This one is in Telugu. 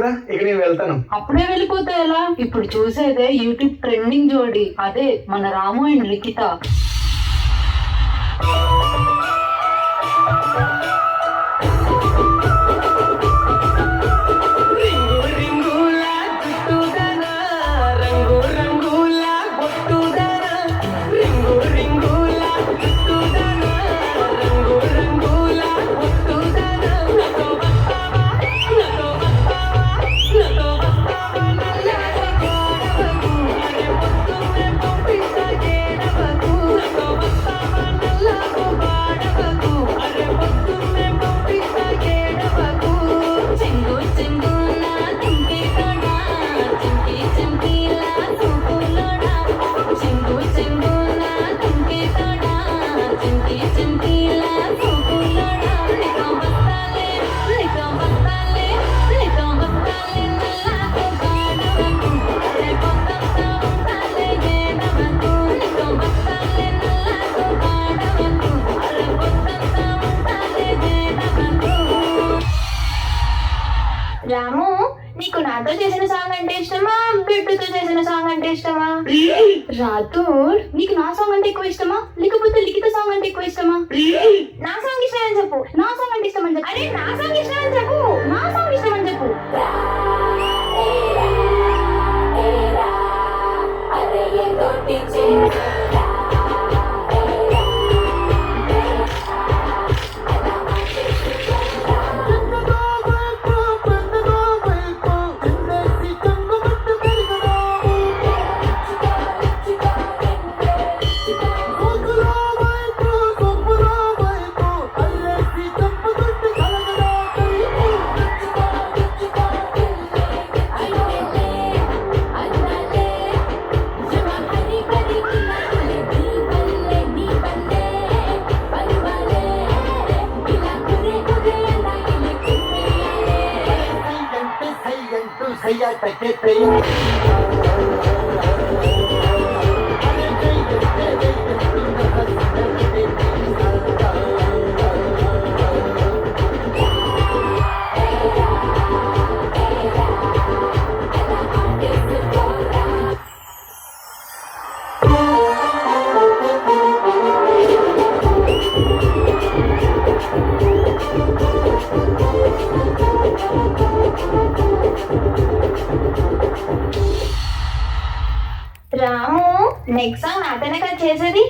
కదా, ఇక నేను వెళ్తాను. అప్పుడే వెళ్ళిపోతే ఎలా? ఇప్పుడు చూసేదే యూట్యూబ్ ట్రెండింగ్ జోడి, అదే మన రాము అండ్ లిఖిత. రాము, నీకు నాతో చేసిన సాంగ్ అంటే ఇష్టమా, బిడ్డుతో చేసిన సాంగ్ అంటే ఇష్టమా? రాథోడ్, నీకు నా సాంగ్ అంటే ఎక్కువ ఇష్టమా, లేకపోతే లిఖిత సాంగ్ అంటే ఎక్కువ ఇష్టమా? నా సాంగ్ ఇష్టమని చెప్పు. నా సాంగ్ అంటే ఇష్టమని చెప్పు. అరే నా సాంగ్ ఇష్టమని చెప్పు. నా సాంగ్ ఇష్టమని చెప్పు. రాము, నెక్స్ట్ సాంగ్ నాతోనే కదా చేసేది.